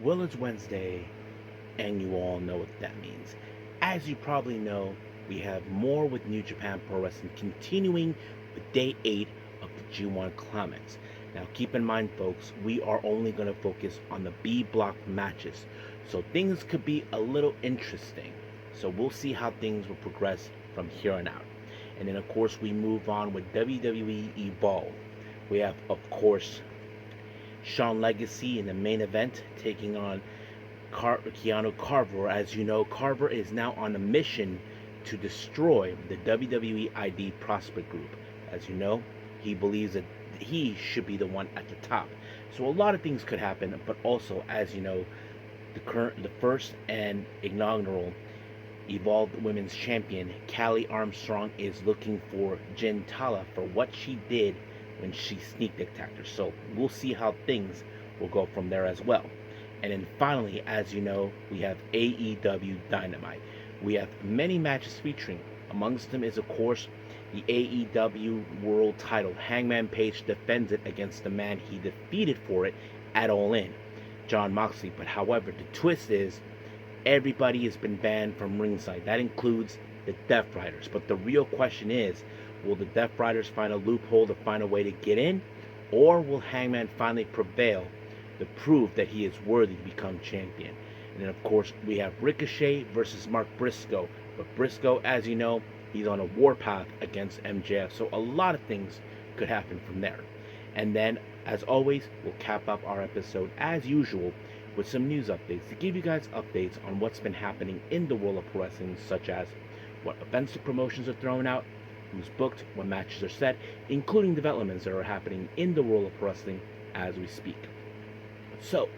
Well, it's Wednesday, and you all know what that means. As you probably know, we have more with New Japan Pro Wrestling continuing with day 8 of the G1 Climax. Now, keep in mind, folks, we are only going to focus on the B block matches, so things could be a little interesting. So we'll see how things will progress from here on out. And then, of course, we move on with WWE Evolve. We have, of course, Sean Legacy in the main event taking on Keanu Carver. As you know, Carver is now on a mission to destroy the WWE ID Prospect Group. As you know, he believes that he should be the one at the top. So a lot of things could happen, but also, as you know, the first and inaugural Evolved Women's Champion, Callie Armstrong, is looking for Jin Tala for what she did when she sneak attacked her. So we'll see how things will go from there as well. And then finally, as you know, we have AEW Dynamite. We have many matches featuring. Amongst them is, of course, the AEW World title. Hangman Page defends it against the man he defeated for it at All In, Jon Moxley. But however, the twist is everybody has been banned from ringside. That includes the Death Riders. But the real question is, will the Death Riders find a loophole to find a way to get in? Or will Hangman finally prevail to prove that he is worthy to become champion? And then, of course, we have Ricochet versus Mark Briscoe. But Briscoe, as you know, he's on a warpath against MJF. So a lot of things could happen from there. And then, as always, we'll cap up our episode as usual with some news updates to give you guys updates on what's been happening in the world of pro wrestling, such as what events the promotions are throwing out, who's booked, what matches are set, including developments that are happening in the world of pro wrestling as we speak. So,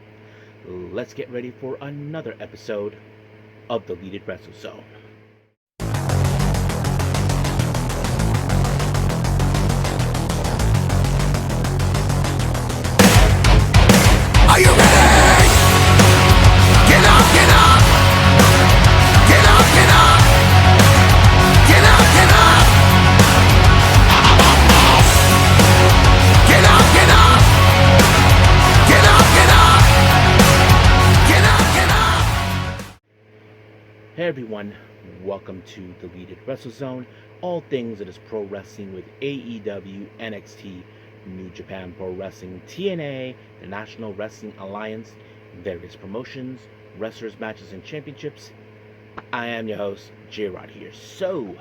let's get ready for another episode of the Deleted Wrestle Zone. Are you ready? Get up, get up! Get up, get up! Get up, get up! Get up, get up! Get up, get up! Get up, get up! Hey everyone, welcome to the Deleted Wrestle Zone, all things that is pro wrestling with AEW, NXT, New Japan Pro Wrestling, TNA, the National Wrestling Alliance, various promotions, wrestlers, matches, and championships. I am your host, J-Rod here. So,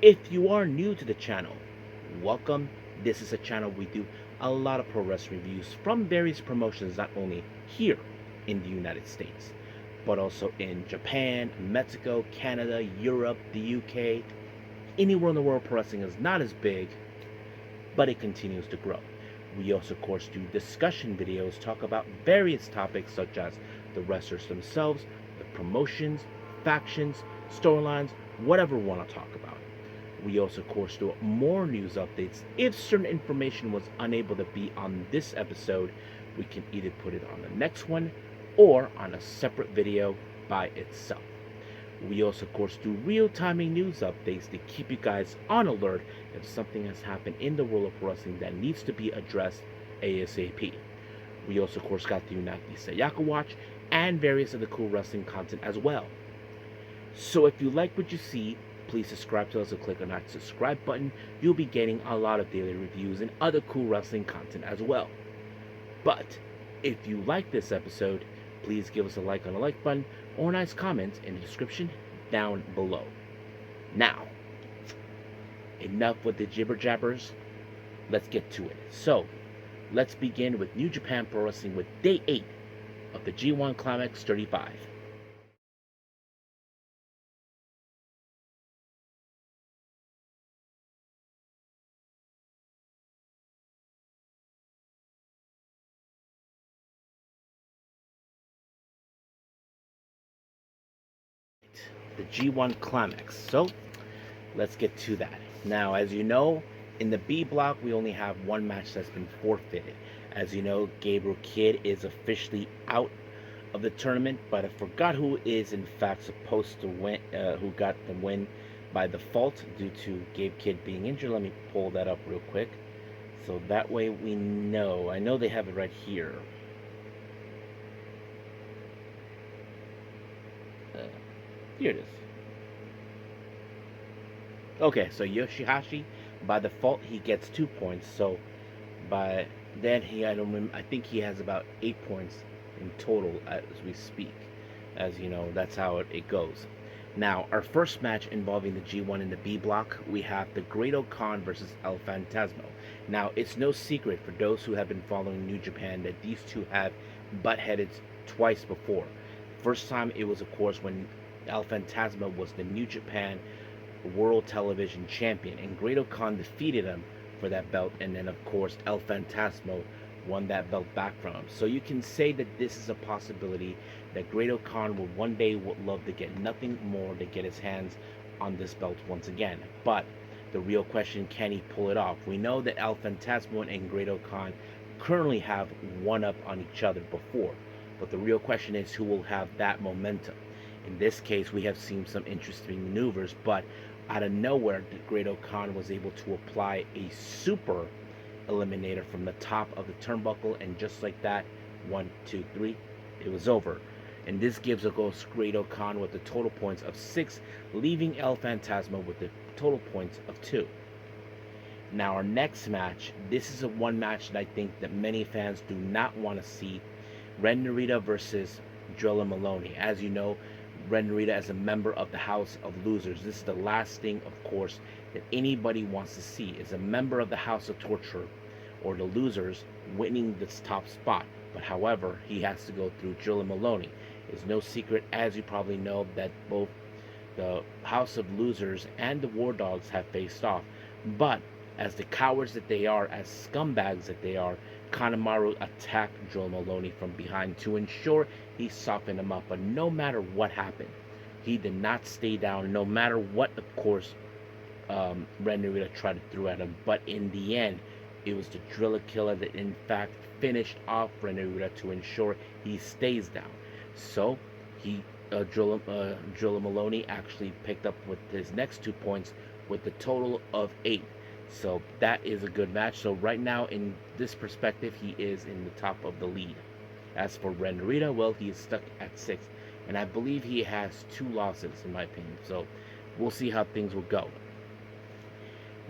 if you are new to the channel, welcome. This is a channel we do a lot of pro wrestling reviews from various promotions, not only here in the United States, but also in Japan, Mexico, Canada, Europe, the UK. Anywhere in the world pro wrestling is not as big, but it continues to grow. We also, of course, do discussion videos, talk about various topics such as the wrestlers themselves, the promotions, factions, storylines, whatever we want to talk about. We also, of course, do more news updates. If certain information was unable to be on this episode, we can either put it on the next one or on a separate video by itself. We also, of course, do real-time news updates to keep you guys on alert if something has happened in the world of wrestling that needs to be addressed ASAP. We also, of course, got the Unagi Sayaka Watch and various other cool wrestling content as well. So if you like what you see, please subscribe to us and click on that subscribe button. You'll be getting a lot of daily reviews and other cool wrestling content as well. But if you like this episode, please give us a like on the like button or a nice comment in the description down below. Now, enough with the jibber jabbers. Let's get to it. So, let's begin with New Japan Pro Wrestling with Day 8 of the G1 Climax 35. The G1 Climax. So, let's get to that. Now, as you know, in the B block, we only have one match that's been forfeited. As you know, Gabriel Kidd is officially out of the tournament, but I forgot who is in fact supposed to win, who got the win by default due to Gabe Kidd being injured. Let me pull that up real quick, so that way we know. I know they have it right here. Here it is. Okay, so Yoshihashi, by default, he gets 2 points. So by then I think he has about 8 points in total as we speak. As you know, that's how it goes. Now, our first match involving the G1 in the B block, we have the Great Khan versus El Fantasmo. Now, it's no secret for those who have been following New Japan that these two have butt-headed twice before. First time it was, of course, when El Fantasma was the New Japan World Television Champion, and Great Khan defeated him for that belt, and then of course El Fantasmo won that belt back from him. So you can say that this is a possibility that Great Khan will one day would love to get nothing more to get his hands on this belt once again. But the real question, can he pull it off? We know that El Fantasmo and Great Khan currently have one up on each other before, but the real question is who will have that momentum. In this case, we have seen some interesting maneuvers, but out of nowhere, the Great Khan was able to apply a super eliminator from the top of the turnbuckle, and just like that, 1, 2, 3, it was over. And this gives Great Khan with the total points of 6, leaving El Fantasma with the total points of 2. Now our next match, this is one match that I think that many fans do not want to see. Ren Narita versus Drilla Maloney. As you know, Ren Narita as a member of the House of Losers. This is the last thing, of course, that anybody wants to see, is a member of the House of Torture or the Losers winning this top spot. But however, he has to go through Drilla Maloney. It's no secret, as you probably know, that both the House of Losers and the War Dogs have faced off. But as the cowards that they are, as scumbags that they are, Kanemaru attacked Drilla Maloney from behind to ensure he softened him up. But no matter what happened, he did not stay down, no matter what, of course, Ren Narita tried to throw at him. But in the end, it was the Drilla Killer that in fact finished off Ren Narita to ensure he stays down. So Drilla Maloney actually picked up with his next 2 points with the total of 8. So that is a good match. So right now, in this perspective, he is in the top of the lead. As for Ren Narita, well, he is stuck at 6. And I believe he has 2 losses, in my opinion. So we'll see how things will go.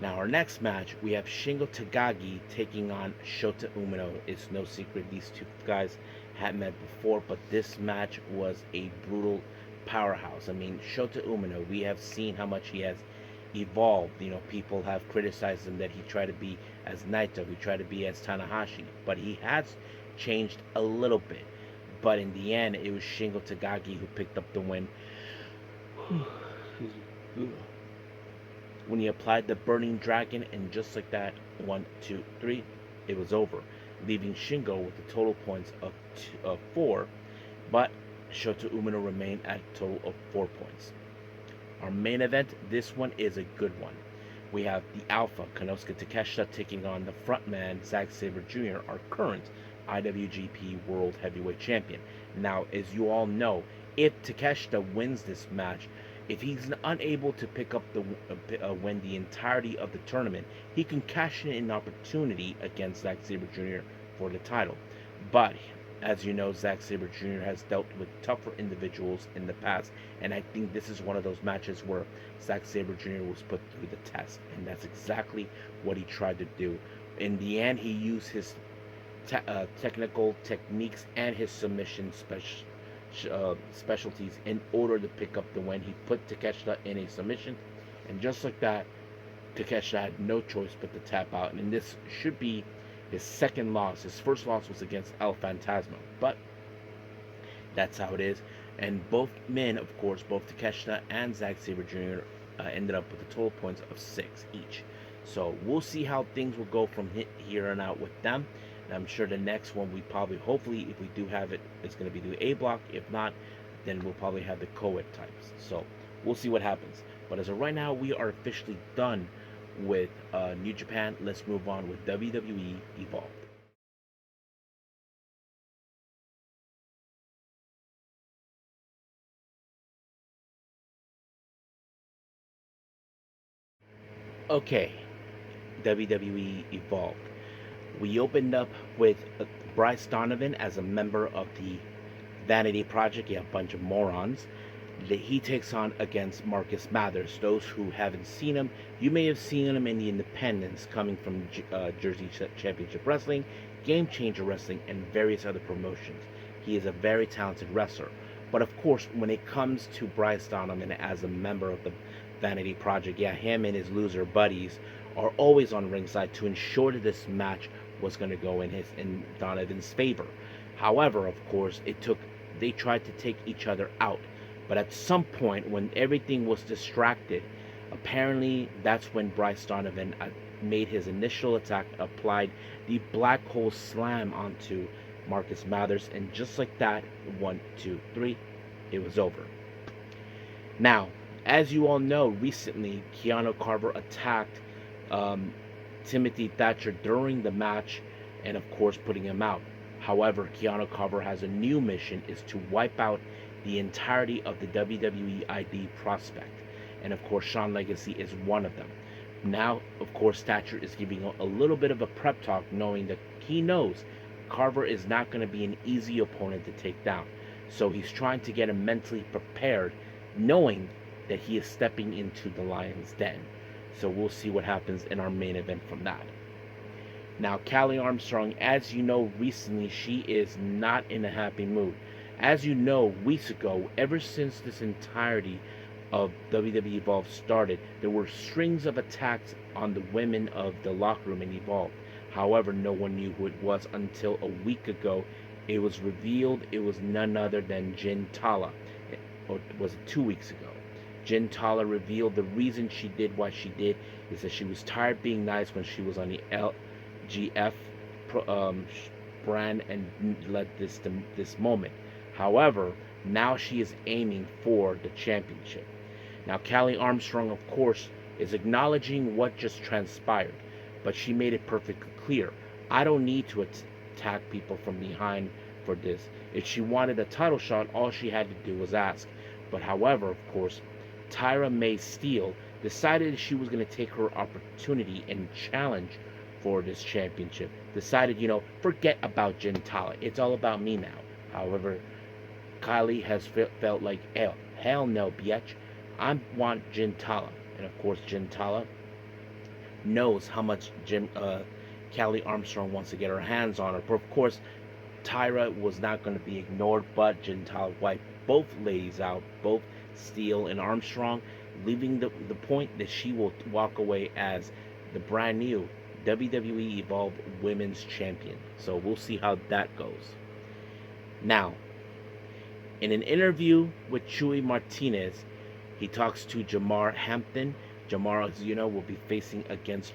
Now, our next match, we have Shingo Takagi taking on Shota Umino. It's no secret these two guys had met before, but this match was a brutal powerhouse. I mean, Shota Umino, we have seen how much he has evolved. You know, people have criticized him that he tried to be as Naito, he tried to be as Tanahashi, but he has changed a little bit. But in the end, it was Shingo Takagi who picked up the win when he applied the Burning Dragon, and just like that, 1, 2, 3, it was over, leaving Shingo with the total points of 4, but Shota Umino remained at a total of 4 points. Our main event, this one is a good one. We have the Alpha, Konosuke Takeshita, taking on the frontman, Zack Sabre Jr., our current IWGP World Heavyweight Champion. Now, as you all know, if Takeshita wins this match, if he's unable to pick up win the entirety of the tournament, he can cash in an opportunity against Zack Sabre Jr. for the title. But as you know, Zack Sabre Jr. has dealt with tougher individuals in the past, and I think this is one of those matches where Zack Sabre Jr. was put through the test, and that's exactly what he tried to do. In the end, he used his technical techniques and his submission specialties in order to pick up the win. He put Takeshita in a submission, and just like that, Takeshita had no choice but to tap out. And this should be his second loss. His first loss was against El Fantasma, but that's how it is. And both men, of course, both Takeshita and Zack Sabre Jr. Ended up with a total points of 6 each. So we'll see how things will go from here on out with them. And I'm sure the next one, hopefully, if we do have it, it's going to be the A block. If not, then we'll probably have the co-ed types. So we'll see what happens. But as of right now, we are officially done with New Japan. Let's move on with WWE Evolve. Okay, WWE Evolved. We opened up with Bryce Donovan as a member of the Vanity Project. Yeah, a bunch of morons. that he takes on against Marcus Mathers. Those who haven't seen him, you may have seen him in the independents coming from Jersey Championship Wrestling, Game Changer Wrestling, and various other promotions. He is a very talented wrestler. But of course, when it comes to Bryce Donovan as a member of the Vanity Project, yeah, him and his loser buddies are always on ringside to ensure that this match was going to go in Donovan's favor. However, of course, they tried to take each other out. But at some point, when everything was distracted, apparently that's when Bryce Donovan made his initial attack, applied the black hole slam onto Marcus Mathers, and just like that, 1, 2, 3, it was over. Now, as you all know, recently Keanu Carver attacked Timothy Thatcher during the match, and of course putting him out. However, Keanu Carver has a new mission, is to wipe out the entirety of the WWE ID prospect. And of course, Sean Legacy is one of them. Now, of course, Thatcher is giving a little bit of a prep talk, knowing that he knows Carver is not going to be an easy opponent to take down. So he's trying to get him mentally prepared, knowing that he is stepping into the lion's den. So we'll see what happens in our main event from that. Now, Callie Armstrong, as you know, recently she is not in a happy mood. As you know, weeks ago, ever since this entirety of WWE Evolve started, there were strings of attacks on the women of the locker room in Evolve. However, no one knew who it was until a week ago. It was revealed it was none other than Jin Tala. Or was it 2 weeks ago? Jin Tala revealed the reason she did what she did is that she was tired being nice when she was on the LGF brand and led this moment. However, now she is aiming for the championship. Now, Callie Armstrong, of course, is acknowledging what just transpired, but she made it perfectly clear. I don't need to attack people from behind for this. If she wanted a title shot, all she had to do was ask. But however, of course, Tyra May Steele decided she was going to take her opportunity and challenge for this championship. Decided, forget about Jin Tala. It's all about me now. However, Kylie has felt like, hell no, bitch. I want Jin Tala. And of course, Jin Tala knows how much Callie Armstrong wants to get her hands on her. But of course, Tyra was not going to be ignored, but Jin Tala wiped both ladies out, both Steele and Armstrong, leaving the point that she will walk away as the brand new WWE Evolve Women's Champion. So we'll see how that goes. Now, in an interview with Chuy Martinez, he talks to Jamar Hampton. Jamar, as you know, will be facing against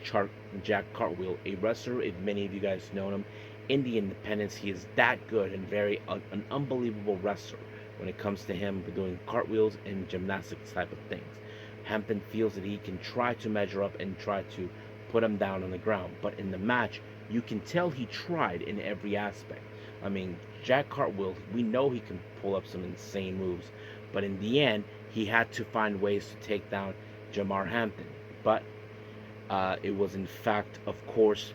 Jack Cartwheel, a wrestler, if many of you guys know him, in the independents. He is that good and an unbelievable wrestler when it comes to him doing cartwheels and gymnastics type of things. Hampton feels that he can try to measure up and try to put him down on the ground. But in the match, you can tell he tried in every aspect. I mean, Jack Cartwheel, we know he can pull up some insane moves. But in the end, he had to find ways to take down Jamar Hampton. But it was in fact, of course,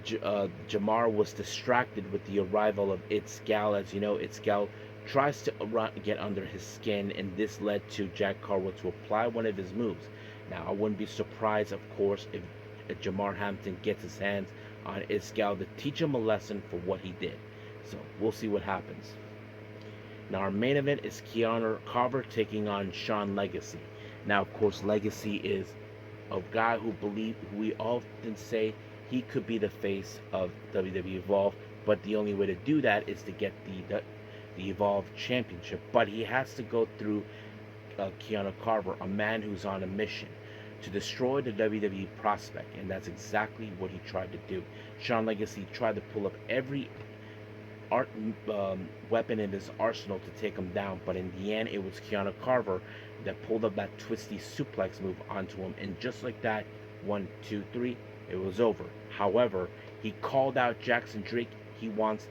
Jamar was distracted with the arrival of It's Gal. As you know, It's Gal tries to get under his skin, and this led to Jack Cartwheel to apply one of his moves. Now, I wouldn't be surprised, of course, if Jamar Hampton gets his hands on It's Gal to teach him a lesson for what he did. So we'll see what happens. Now, our main event is Keanu Carver taking on Sean Legacy. Now, of course, Legacy is a guy who we often say he could be the face of WWE Evolve, but the only way to do that is to get the Evolve Championship. But he has to go through Keanu Carver, a man who's on a mission to destroy the WWE prospect, and that's exactly what he tried to do. Sean Legacy tried to pull up every weapon in his arsenal to take him down, but in the end, it was Keanu Carver that pulled up that twisty suplex move onto him, and just like that, 1, 2, 3, it was over. However, he called out Jackson Drake. He wants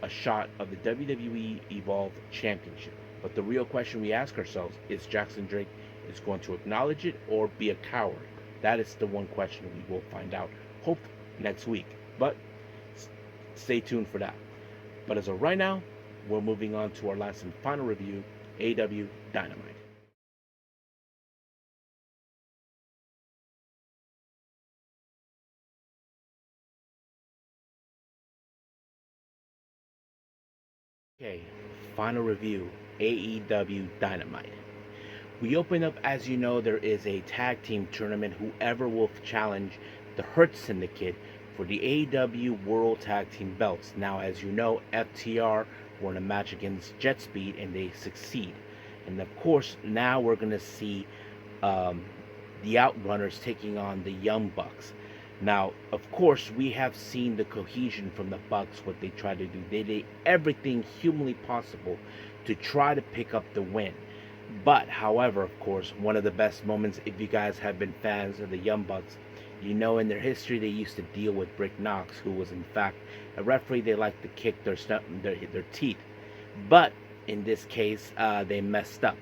a shot of the WWE Evolve Championship. But the real question we ask ourselves is Jackson Drake is going to acknowledge it or be a coward? That is the one question we will find out, hope next week. But stay tuned for that. But as of right now, we're moving on to our last and final review AEW Dynamite. Okay, final review, AEW Dynamite. We open up, as you know, there is a tag team tournament. Whoever will challenge the Hurt Syndicate for the AEW World Tag Team belts. Now, as you know, FTR were in a match against Jet Speed and they succeed. And of course, now we're going to see um, the Outrunners taking on the Young Bucks. Now, of course, we have seen the cohesion from the Bucks, what they try to do. They did everything humanly possible to try to pick up the win. But, however, of course, one of the best moments, if you guys have been fans of the Young Bucks, you know in their history they used to deal with Rick Knox, who was in fact a referee. They liked to kick their teeth. But in this case, they messed up.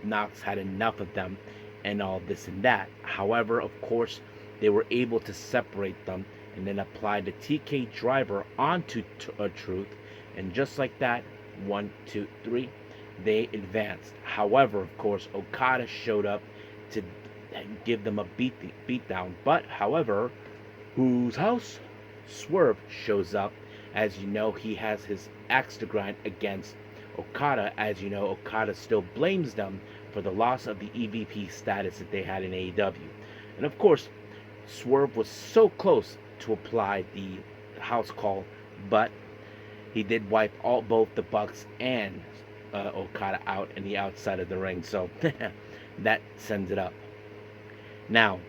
Knox had enough of them and all this and that. However, of course, they were able to separate them and then apply the TK driver onto Truth. And just like that, 1, 2, 3, they advanced. However, of course, Okada showed up to give them a beatdown. But, however, whose house? Swerve shows up. As you know, he has his axe to grind against Okada. As you know, Okada still blames them for the loss of the EVP status that they had in AEW. And of course, Swerve was so close to apply the house call, but he did wipe both the Bucks and Okada out in the outside of the ring. So that sends it up. Now,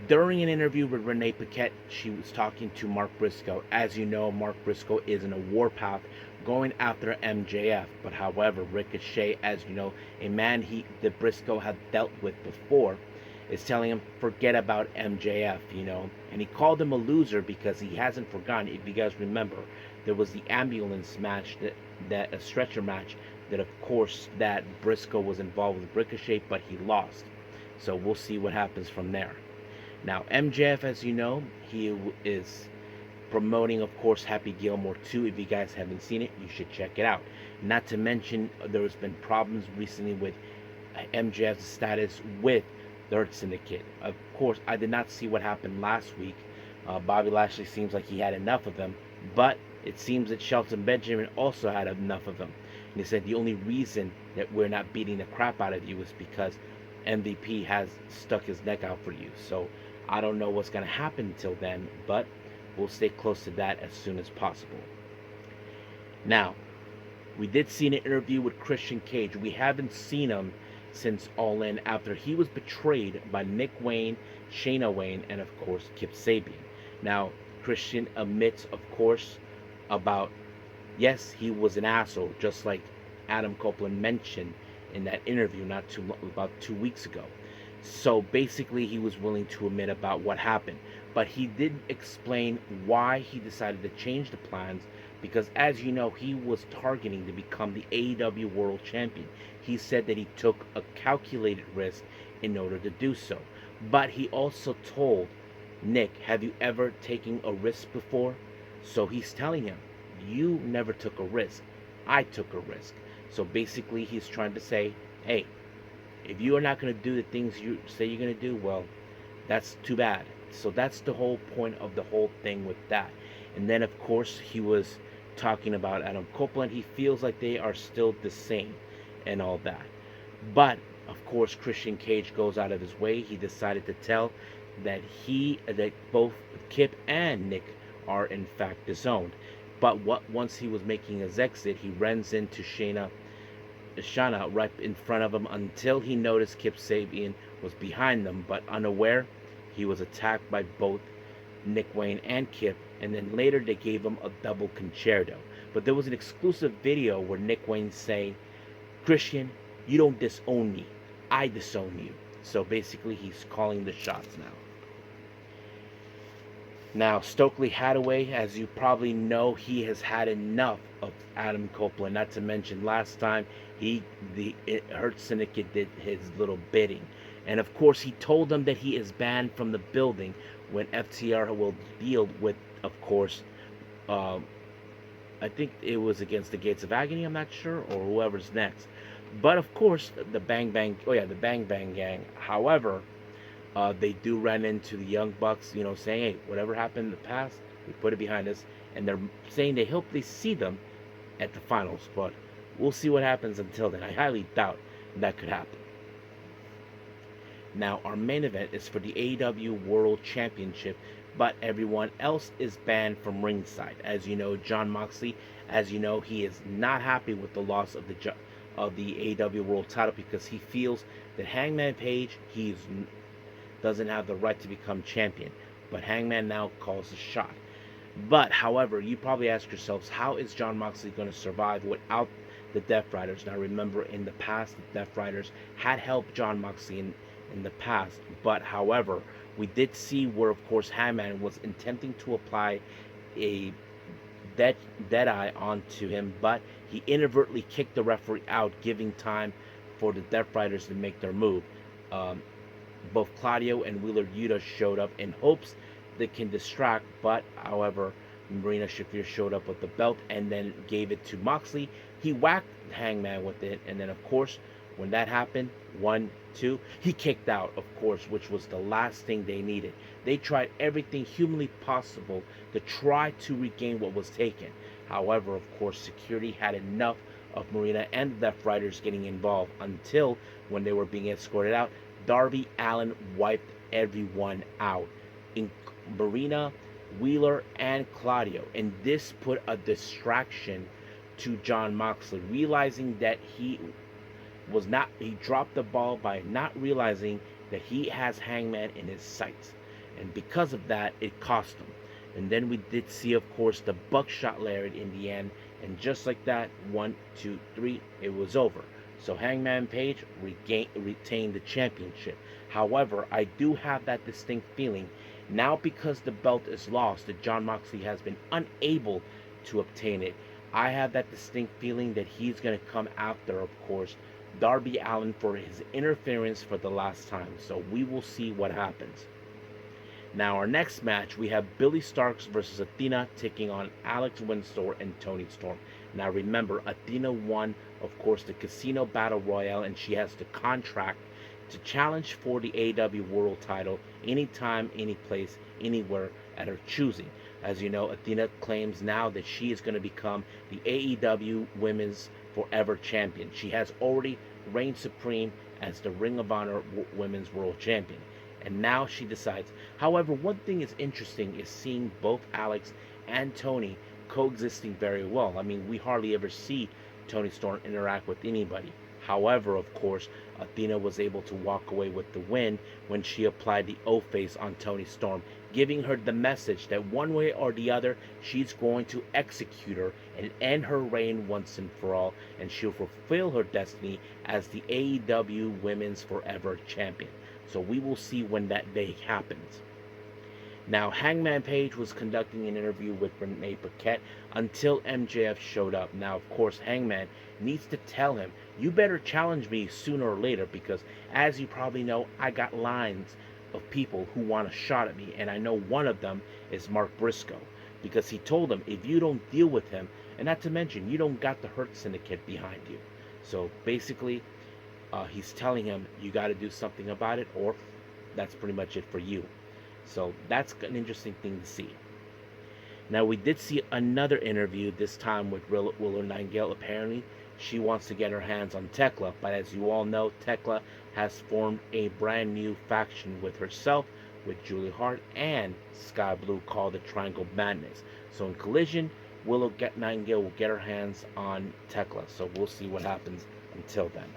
during an interview with Renee Paquette, she was talking to Mark Briscoe. As you know, Mark Briscoe is in a warpath going after MJF. But however, Ricochet, as you know, a man that Briscoe had dealt with before, is telling him, forget about MJF, you know. And he called him a loser because he hasn't forgotten. If you guys remember, there was the ambulance match, that a stretcher match, that of course that Briscoe was involved with Ricochet, but he lost. So we'll see what happens from there. Now, MJF, as you know, he is promoting, of course, Happy Gilmore 2. If you guys haven't seen it, you should check it out. Not to mention, there's been problems recently with MJF's status with the Hurt Syndicate. Of course, I did not see what happened last week. Bobby Lashley seems like he had enough of them, but it seems that Shelton Benjamin also had enough of them. And he said the only reason that we're not beating the crap out of you is because MVP has stuck his neck out for you. So I don't know what's going to happen until then, but we'll stay close to that as soon as possible. Now, we did see an interview with Christian Cage. We haven't seen him since All In, after he was betrayed by Nick Wayne, Shayna Wayne, and of course Kip Sabian. Now, Christian admits, of course, about, yes, he was an asshole, just like Adam Copeland mentioned in that interview about 2 weeks ago. So basically, he was willing to admit about what happened, but he didn't explain why he decided to change the plans, because as you know, he was targeting to become the AEW World Champion. He said that he took a calculated risk in order to do so. But he also told Nick, have you ever taken a risk before? So he's telling him, you never took a risk. I took a risk. So basically, he's trying to say, hey, if you are not going to do the things you say you're going to do, well, that's too bad. So that's the whole point of the whole thing with that. And then, of course, he was talking about Adam Copeland. He feels like they are still the same and all that. But, of course, Christian Cage goes out of his way. He decided to tell that both Kip and Nick are, in fact, disowned. But once he was making his exit, he runs into Shayna right in front of him until he noticed Kip Sabian was behind them, but unaware, he was attacked by both Nick Wayne and Kip, and then later they gave him a double concerto. But there was an exclusive video where Nick Wayne saying, Christian, you don't disown me, I disown you. So basically he's calling the shots now. Now, Stokely Hathaway, as you probably know, he has had enough of Adam Copeland. Not to mention, last time the Hurt Syndicate did his little bidding. And of course, he told them that he is banned from the building when FTR will deal with, of course, I think it was against the Gates of Agony, I'm not sure, or whoever's next. But of course, the Bang Bang, oh yeah, the Bang Bang Gang. However, they do run into the Young Bucks, saying, hey, whatever happened in the past, we put it behind us. And they're saying they hope they see them at the finals. But we'll see what happens until then. I highly doubt that could happen. Now, our main event is for the AEW World Championship, but everyone else is banned from ringside. As you know, Jon Moxley, as you know, he is not happy with the loss of the AEW World Title because he feels that Hangman Page doesn't have the right to become champion. But Hangman now calls the shot. But however, you probably ask yourselves, how is Jon Moxley going to survive without the Death Riders? Now remember, in the past, the Death Riders had helped Jon Moxley in the past. But however, we did see where, of course, Hangman was attempting to apply a Deadeye onto him, but he inadvertently kicked the referee out, giving time for the Death Riders to make their move. Both Claudio and Wheeler Yuta showed up in hopes they can distract, but however, Marina Shafir showed up with the belt and then gave it to Moxley. He whacked Hangman with it, and then of course, when that happened, 1, 2, he kicked out, of course, which was the last thing they needed. They tried everything humanly possible to try to regain what was taken. However, of course, security had enough of Marina and the Death Riders getting involved until when they were being escorted out, Darby Allin wiped everyone out, in Marina, Wheeler, and Claudio, and this put a distraction to Jon Moxley, realizing that he dropped the ball by not realizing that he has Hangman in his sights, and because of that, it cost him. And then we did see, of course, the buckshot lariat in the end, and just like that, 1, 2, 3, it was over. So Hangman Page retained the championship. However, I do have that distinct feeling now, because the belt is lost, that Jon Moxley has been unable to obtain it. I have that distinct feeling that he's going to come after, of course, Darby Allin for his interference for the last time. So we will see what happens. Now, our next match, we have Billy Starks versus Athena taking on Alex Windsor and Toni Storm. Now, remember, Athena won, of course, the Casino Battle Royale, and she has the contract to challenge for the AEW World Title anytime, any place, anywhere at her choosing. As you know, Athena claims now that she is going to become the AEW Women's Forever Champion. She has already reigned supreme as the Ring of Honor Women's World Champion, and now she decides. However, one thing is interesting is seeing both Alex and Toni coexisting very well. I mean, we hardly ever see Toni Storm interact with anybody. However, of course, Athena was able to walk away with the win when she applied the O-Face on Toni Storm, giving her the message that one way or the other, she's going to execute her and end her reign once and for all, and she'll fulfill her destiny as the AEW Women's Forever Champion. So we will see when that day happens. Now, Hangman Page was conducting an interview with Renee Paquette until MJF showed up. Now, of course, Hangman needs to tell him, you better challenge me sooner or later, because as you probably know, I got lines of people who want a shot at me, and I know one of them is Mark Briscoe, because he told him, if you don't deal with him, and not to mention, you don't got the Hurt Syndicate behind you. So basically, he's telling him, you got to do something about it, or that's pretty much it for you. So that's an interesting thing to see. Now, we did see another interview, this time with Willow Nightingale. Apparently, she wants to get her hands on Tekla, but as you all know, Tekla has formed a brand new faction with herself, with Julie Hart and Sky Blue, called the Triangle Madness. So in Collision, Willow Nightingale will get her hands on Tekla. So we'll see what happens until then.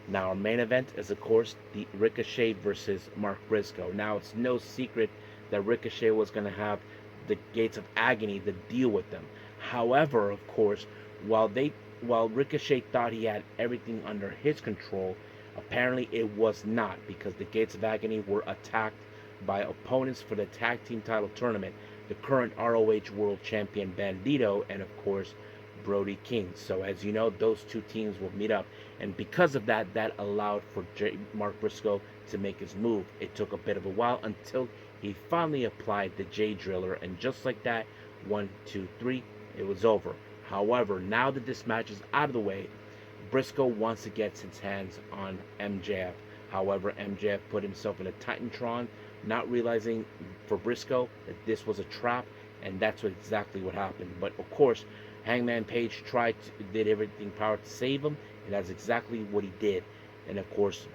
Now, our main event is, of course, the Ricochet versus Mark Briscoe. Now, it's no secret that Ricochet was going to have the Gates of Agony to deal with them. However, of course, while Ricochet thought he had everything under his control, apparently it was not, because the Gates of Agony were attacked by opponents for the Tag Team Title Tournament, the current ROH World Champion Bandito, and of course, Brody King. So as you know, those two teams will meet up, and because of that, that allowed for Mark Briscoe to make his move. It took a bit of a while until he finally applied the J Driller, and just like that, 1, 2, 3, It was over. However, now that this match is out of the way, Briscoe wants to get his hands on MJF. However, MJF put himself in a Titantron, not realizing for Briscoe that this was a trap, and that's exactly what happened. But of course, Hangman Page did everything power to save him, and that's exactly what he did. And of course,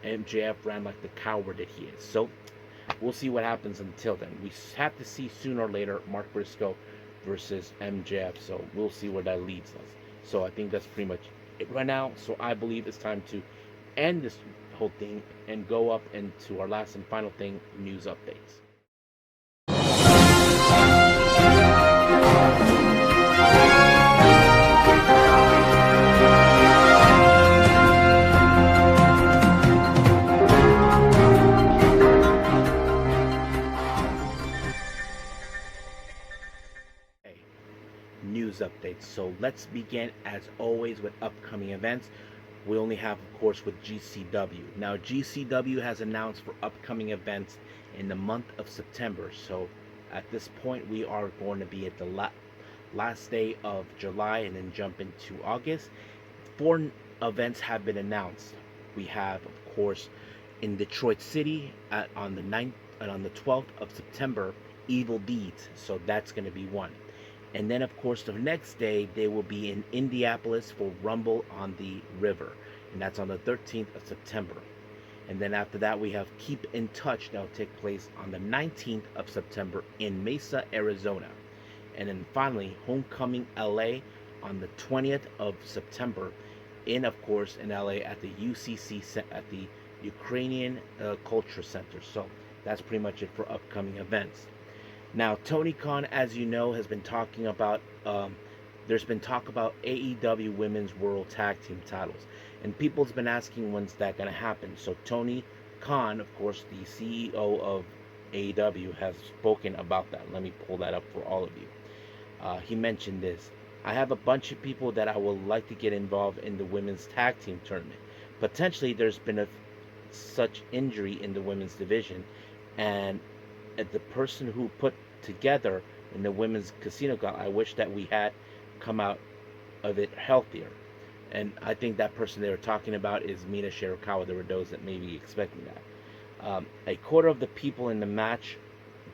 MJF ran like the coward that he is. So we'll see what happens until then. We have to see sooner or later Mark Briscoe versus MJF. So we'll see where that leads us. So I think that's pretty much it right now. So I believe it's time to end this whole thing and go up into our last and final thing, news updates. News updates. So let's begin as always with upcoming events. We only have, of course, with GCW. Now, GCW has announced for upcoming events in the month of September. So at this point, we are going to be at the last day of July and then jump into August. 4 events have been announced. We have, of course, in Detroit City on the 9th and on the 12th of September, Evil Deeds. So that's going to be one. And then, of course, the next day, they will be in Indianapolis for Rumble on the River. And that's on the 13th of September. And then after that, we have Keep in Touch. That will take place on the 19th of September in Mesa, Arizona. And then finally, Homecoming LA on the 20th of September of course, in LA at the UCC, at the Ukrainian Culture Center. So that's pretty much it for upcoming events. Now, Tony Khan, as you know, has been talking about, there's been talk about AEW Women's World Tag Team titles. And people's been asking when's that going to happen. So Tony Khan, of course, the CEO of AEW, has spoken about that. Let me pull that up for all of you. He mentioned this. I have a bunch of people that I would like to get involved in the women's tag team tournament. Potentially, there's been such injury in the women's division, and the person who put together in the women's casino gauntlet, I wish that we had come out of it healthier. And I think that person they were talking about is Mina Shirakawa. There were those that may be expecting that. A quarter of the people in the match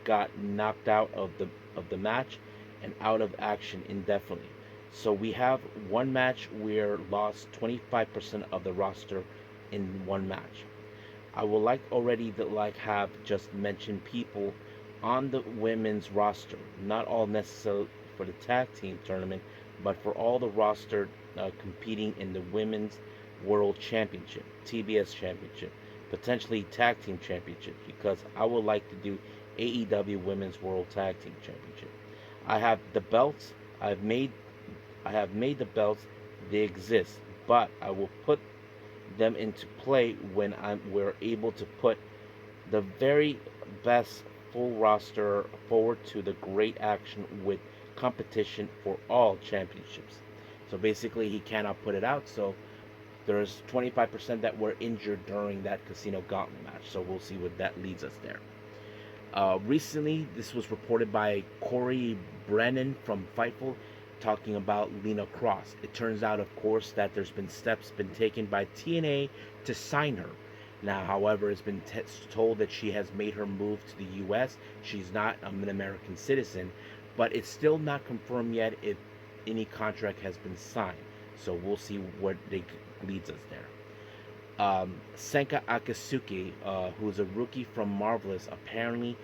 got knocked out of the match and out of action indefinitely. So we have one match where lost 25% of the roster in one match. I would like already to have just mentioned people on the women's roster, not all necessarily for the tag team tournament, but for all the roster competing in the Women's World Championship, TBS Championship, potentially Tag Team Championship, because I would like to do AEW Women's World Tag Team Championship. I have the belts. I have made the belts. They exist, but I will put them into play when we're able to put the very best full roster forward to the great action with competition for all championships. So basically, he cannot put it out. So there's 25% that were injured during that casino gauntlet match. So we'll see what that leads us there. Recently, this was reported by Corey Brennan from Fightful, talking about Lena Kross. It turns out, of course, that there's been steps been taken by TNA to sign her. Now, however, it's been told that she has made her move to the U.S. She's not an American citizen, but it's still not confirmed yet if any contract has been signed. So we'll see what leads us there. Senka Akatsuki, who's a rookie from Marvelous, apparently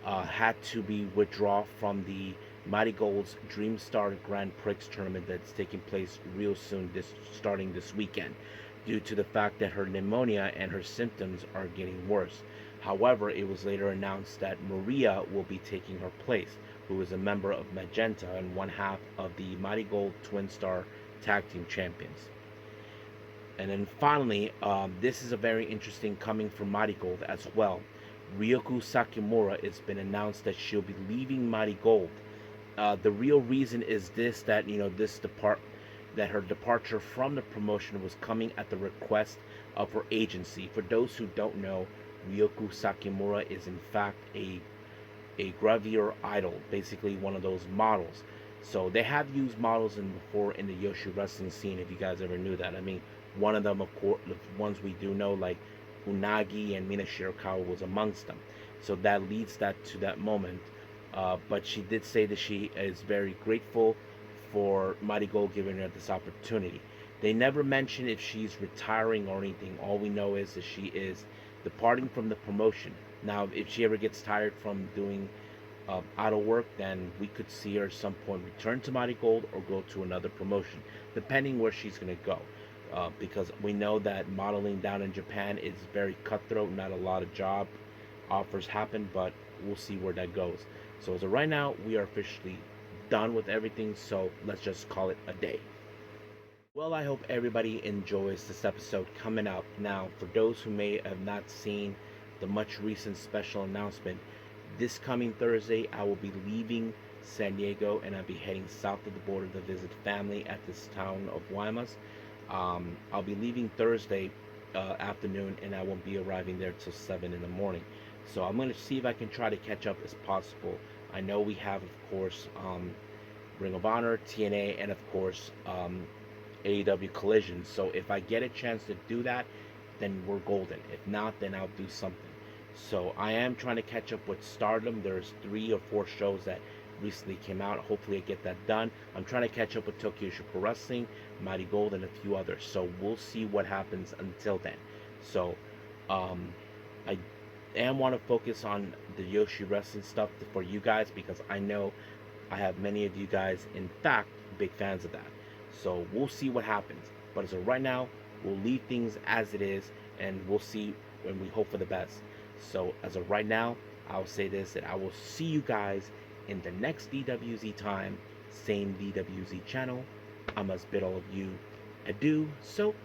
had to be withdrawn from the MARIGOLD's Dream Star Grand Prix tournament that's taking place real soon, starting this weekend, due to the fact that her pneumonia and her symptoms are getting worse. However, it was later announced that Maria will be taking her place, who is a member of Magenta and one half of the MARIGOLD Twin Star Tag Team Champions. And then finally, this is a very interesting coming from MARIGOLD as well. Ryoko Sakimura, it's been announced that she'll be leaving MARIGOLD. The real reason is that that her departure from the promotion was coming at the request of her agency. For those who don't know, Ryoko Sakimura is in fact a gravure idol, basically one of those models. So they have used models before in the Yoshi wrestling scene. If you guys ever knew that, I mean, one of them, of course, the ones we do know, like Unagi and Mina Shirakawa, was amongst them. So that leads that to that moment. But she did say that she is very grateful for Marigold giving her this opportunity. They never mention if she's retiring or anything. All we know is that she is departing from the promotion. Now, if she ever gets tired from doing out of work, then we could see her at some point return to Marigold or go to another promotion, depending where she's going to go. Because we know that modeling down in Japan is very cutthroat. Not a lot of job offers happen, but we'll see where that goes. So as of right now, we are officially done with everything. So let's just call it a day. Well, I hope everybody enjoys this episode coming out. Now, for those who may have not seen the much recent special announcement, this coming Thursday, I will be leaving San Diego and I'll be heading south of the border to visit family at this town of Guaymas. I'll be leaving Thursday afternoon and I won't be arriving there till 7 in the morning. So I'm going to see if I can try to catch up as possible. I know we have, of course, Ring of Honor, TNA, and of course, AEW Collision. So if I get a chance to do that, then we're golden. If not, then I'll do something. So I am trying to catch up with Stardom. There's 3 or 4 shows that recently came out. Hopefully I get that done. I'm trying to catch up with Tokyo Super Wrestling, Mighty Gold, and a few others. So we'll see what happens until then. So I am want to focus on the Yoshi Wrestling stuff for you guys because I know I have many of you guys, in fact, big fans of that. So we'll see what happens. But as of right now, we'll leave things as it is, and we'll see when we hope for the best. So as of right now, I'll say this, that I will see you guys in the next DWZ time, same DWZ channel. I must bid all of you adieu. So,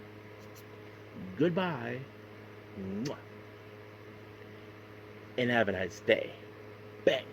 goodbye. Mwah. And have a nice day. Bang.